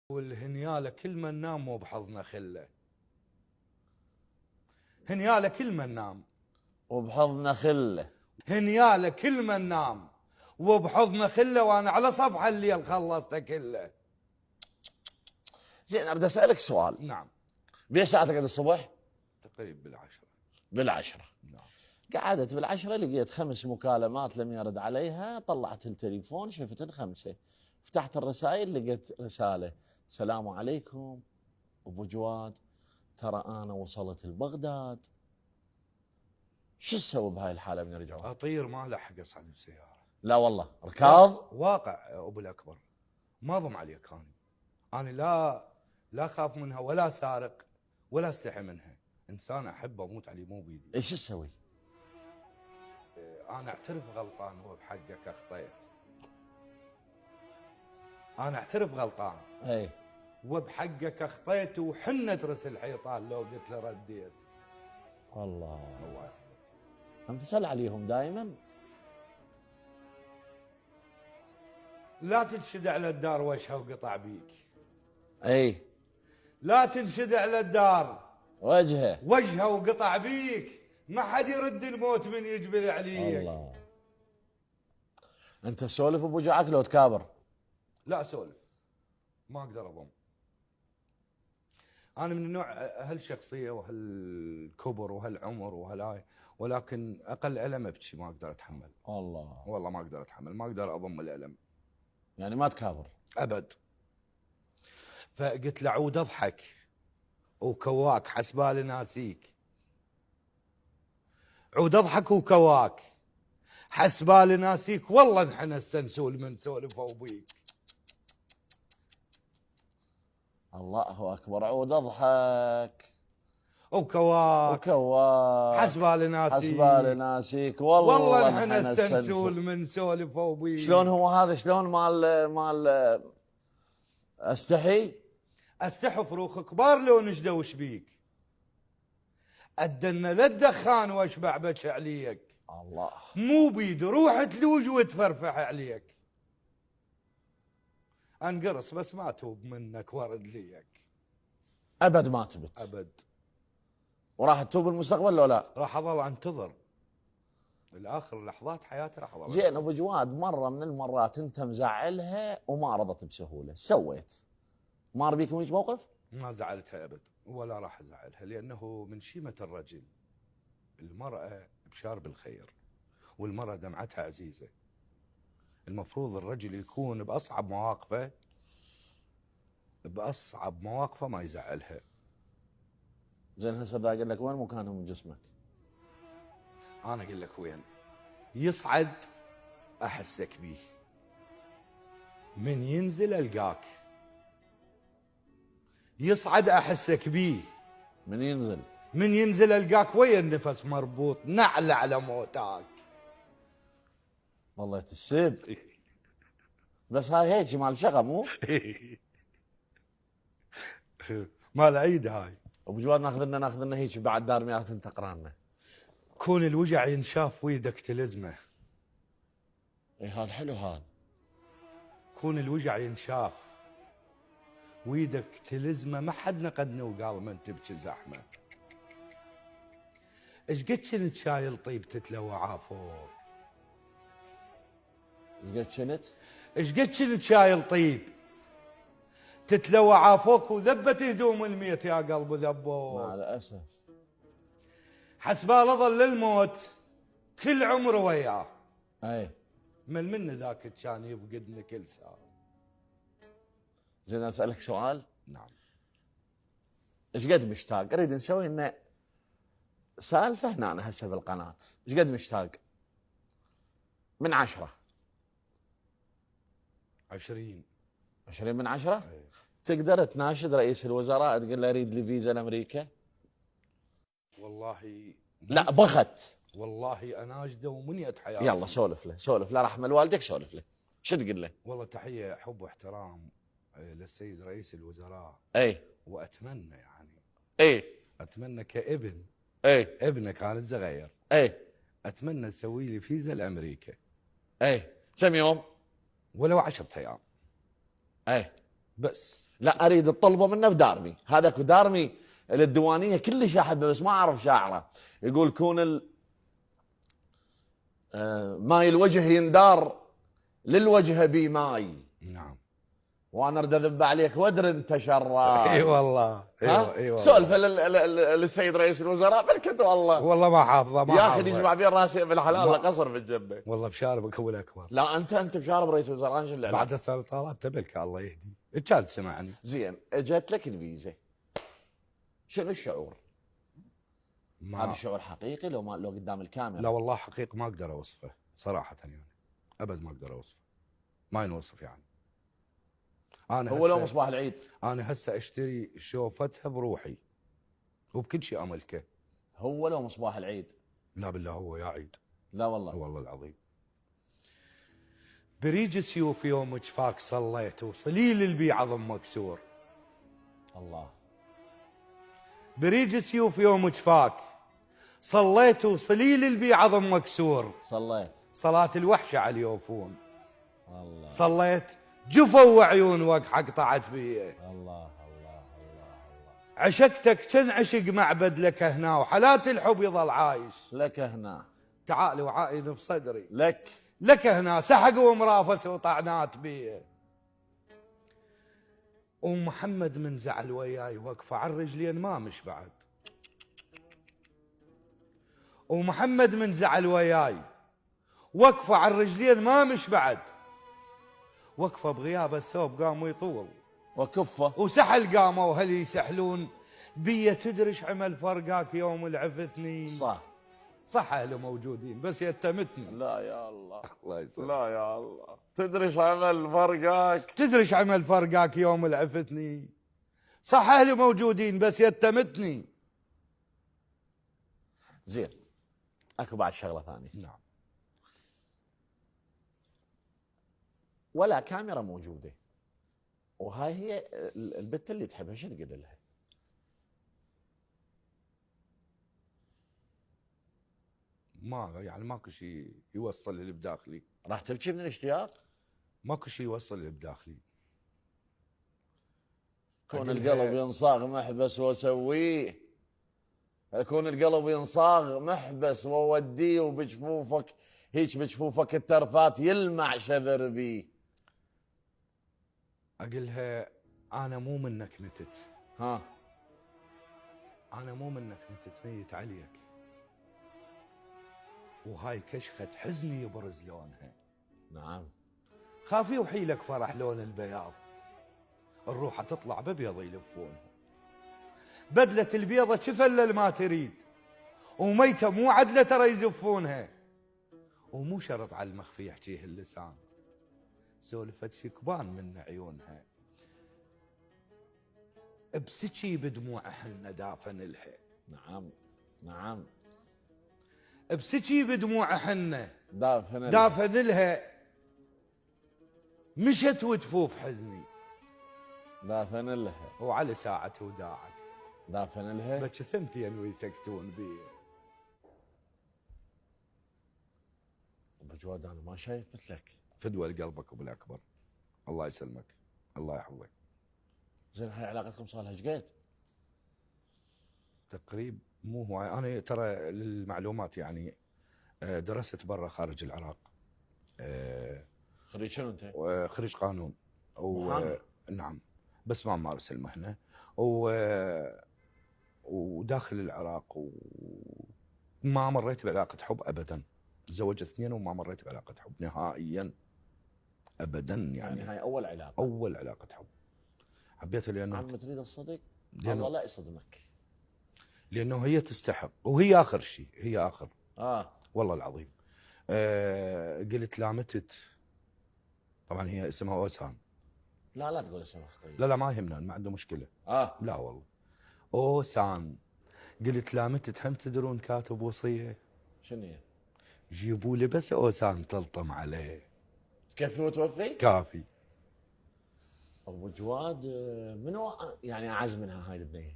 والهنياله كل من نام وبحضنه خله. هنياله كل من نام وبحضنه خله. هنياله كل من نام وبحضنه خله، وانا على صفحه الليل خلصته كله. زين اريد اسالك سؤال. نعم. بيا ساعتك قد الصبح؟ تقريبا بالعشرة. بالعشرة. نعم. قعدت بالعشرة لقيت 5 مكالمات لم يرد عليها، طلعت التليفون شفتن 5، فتحت الرسائل لقيت رسالة: السلام عليكم ابو جواد، ترى انا وصلت لبغداد. شو تسوي بهاي الحالة من رجعوا؟ اطير ما لحق اصعد بسياره. لا والله ركاض. واقع ابو الاكبر، ما ضم عليك. انا لا اخاف منها ولا سارق ولا استحي منها. انسان احب اموت عليه مو بيدي. ايش تسوي؟ انا اعترف غلطان وبحقك اخطيت. انا اعترف غلطان اي وبحقك اخطيت، وحنة رسل حيطان لو قلت له رديت. الله انت تسأل عليهم دائما. لا تنشد على الدار وجهه وقطع بيك. اي لا تنشد على الدار وجهه وقطع بيك. ما حد يرد الموت من يجبل عليك. الله. انت تسولف ابو جعك لو تكابر؟ لا اسولف، ما اقدر اضم. انا من النوع هالشخصيه وهالكبر وهالعمر وهالاي، ولكن اقل الم ابكي، ما اقدر اتحمل. الله. والله ما اقدر اتحمل، ما اقدر اضم الالم. يعني ما تكابر ابد. فقلت له عود اضحك وكواك حسبالي ناسيك. عود اضحك وكواك حسبالي ناسيك، والله نحن السنسول من سولفوا بيك. الله اكبر. عود اضحك وكواك حسبالي ناسيك، والله نحن السنسول من سولفوا بيك. شلون هو هذا؟ شلون مال استحي فروخ كبار لو نجدوا وش بيك. ادنا للدخان واشبع بك عليك. الله. مو بيد روح تلوج وتفرفح عليك. انقرص بس ما توب منك ورد ليك. ابد ما تبت ابد. وراح تتوب المستقبل لو لا؟ راح اظل انتظر الاخر لحظات حياتي، راح اظل. زين ابو جواد، مره من المرات انت مزعلها وما رضت بسهوله، سويت؟ مر بيكم هيك موقف؟ ما زعلتها ابد ولا راح ازعلها، لانه من شيمه الرجل المراه بشارب الخير، والمراه دمعتها عزيزه. المفروض الرجل يكون باصعب مواقفه ما يزعلها. زين هسه اقول لك وين مكانهم من جسمك؟ انا اقول لك وين. يصعد احسك بيه، من ينزل القاك. يصعد احسك بيه، من ينزل القاك ويا النفس مربوط نعل على موتاك. والله تسب. بس هاي هيك مال شغا مو؟ مال عيد هاي. ابو جواد ناخذ لنا هيك بعد دار مياه تقرا لنا. كون الوجع ينشاف ويدك تلزمه. اي هذا حلو هذا. كون الوجع ينشاف ويدك تلزمه، ما حد نقدنا وقال من تبكي زحمه. ايش قد كنت شايل طيب تتلوى عافوك. ايش قد كنت شايل طيب تتلوى عافوك، وذبت هدوم الميت يا قلب ذبوك. مع الاسف. حسباله ظل الموت كل عمره وياه. اي من ذاك كان يفقدنا كل ساعه. زين اسالك سؤال. نعم. ايش قد مشتاق؟ اريد نسوي لنا سالفه هنا هسه بالقناه. ايش قد مشتاق؟ من 10. 20. 20 من 10؟ أي. تقدر تناشد رئيس الوزراء تقول له اريد لي فيزا لامريكا؟ والله لا بخت. والله اناجده ومنيت حياتي. يلا سولف له رحمه والديك، سولف له. شو تقول له؟ والله تحيه حب واحترام للسيد رئيس الوزراء. اي واتمنى يعني اي اتمنى كابن ابنه كان صغير. اتمنى تسوي لي فيزا لامريكا. كم يوم؟ ولو 10 ايام. اي بس لا اريد تطلبه منه بدارمي، هذاك دارمي الديوانيه كلش احبه بس ما اعرف شاعره. يقول كون ماي الوجه يندار للوجه بي ماي، نعم. وانا اريد اذب عليك وادري انت شراي. اي والله، اي والله. سولف للسيد رئيس الوزراء بالكد والله. والله ما حافظه، ما يا اخي حافظه. يجمع بين راسي بالحلال قصر بالجنه. والله بشاربك ابو الاكبر. لا انت بشارب رئيس الوزراء ايش اللي بعد السنه طالت تبلك الله يهدي. كان سمعني. زين اجت لك الفيزا، شنو الشعور؟ هذا الشعور حقيقي لو قدام الكاميرا؟ لا والله حقيقة ما اقدر اوصفه صراحة يعني، ابد ما اقدر اوصفه، ما ينوصف يعني. انا هو لو مصباح العيد انا هسه اشتري شوفتها بروحي وبكل شيء املكه. هو لو مصباح العيد؟ لا بالله هو يا عيد. لا والله. والله العظيم. بريج سيوف يوم جفاك صليت وصليل البي عظم مكسور. الله. بريج سيوف يوم جفاك صليت وصليل البي عظم مكسور. صليت صلاة الوحشة على اليوفون. الله. صليت جفوا وعيون وقحة قطعت بيه. الله الله الله الله. عشقتك تنعشق معبد لك هنا وحالات الحب يظل عايش. لك هنا. تعال وعائد بصدري. لك هنا سحق ومرافس وطعنات بيه. ومحمد من زعل وياي وقفه على الرجلين ما مش بعد. ومحمد من زعل وياي وقفه على الرجلين ما مش بعد. وقفه بغياب الثوب قاموا يطول وكفه وسحل قاموا وهل يسحلون بيه. تدرش عمل فرقاك يوم العفتني. صح اهله موجودين بس يتمتني. لا يا الله. الله يسلمك. لا يا الله. تدرش عمل فرقاك. تدرش عمل فرقاك يوم العفتني. صح اهلي موجودين بس يتمتني. زين اكو بعد شغله ثانيه. نعم. ولا كاميرا موجوده، وهاي هي البت اللي تحبها، شو تقول لها؟ ما يعني ماكو شيء يوصل اللي بداخلي. راح تبكي من الاشتياق؟ ماكو شيء يوصل اللي بداخلي. كون القلب ينصاغ محبس واسويه، يكون القلب ينصاغ محبس ووديه وبجفوفك هيك بجفوفك الترفات يلمع شذر بيه. اقلها انا مو منك نتت. ها انا مو منك نتت ميت عليك. وهاي كشخة حزني يبرز لونها. نعم. خافي وحيلك فرح لون البياض. الروحة تطلع ببيض يلفونها. بدلة البيضة شفلل ما تريد. وميتة مو عدلة ترى يزفونها. ومو شرط على المخفي يحكيه اللسان. سولفة شكبان من عيونها. بسكي بدموع حنة دافن لها. نعم نعم. بسكي بدموع حنة دافن لها. مشت وتفوف حزني. دافن لها. وعلى ساعة وداعك. دافن لها. بتسمتين ويسكتون بي. ابو جواد انا ما شايف مثلك. فدوى لقلبك ابو الاكبر. الله يسلمك. الله يحفظك. زين هاي علاقتكم صار لها ايش قد؟ تقريب مو هو انا ترى للمعلومات يعني درست برا خارج العراق. خريج شنو انت؟ خريج قانون. نعم بس ما مارس المهنه وداخل العراق وما مريت بعلاقه حب ابدا. تزوجت 2 وما مريت بعلاقه حب نهائيا ابدا يعني هاي اول علاقه. اول علاقه حب. حبيتها لانه عم تريد الصدق؟ الله لا يصدمك. لانه هي تستحق وهي اخر شيء. هي اخر. والله العظيم. قلت لامتت. طبعا هي اسمها اوسان. لا تقول اسمها خطيب. لا ما يهمنا ما عنده مشكله. لا والله. اوسان. قلت لامتت هم تدرون كاتب وصيه؟ شنو هي؟ جيبوا لي بس اوسان تلطم عليه. تكفي وتوفي؟ كافي. ابو جواد منو يعني اعز منها هاي البنيه؟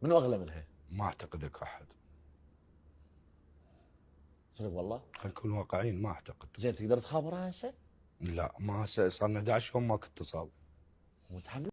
منو اغلى منها؟ ما اعتقد اكو احد. صدق والله؟ خلينا نكون واقعيين ما اعتقد. زين تقدر تخابرها هسه؟ لا ما هسه صار لنا 11 يوم ماكو اتصال. متحمس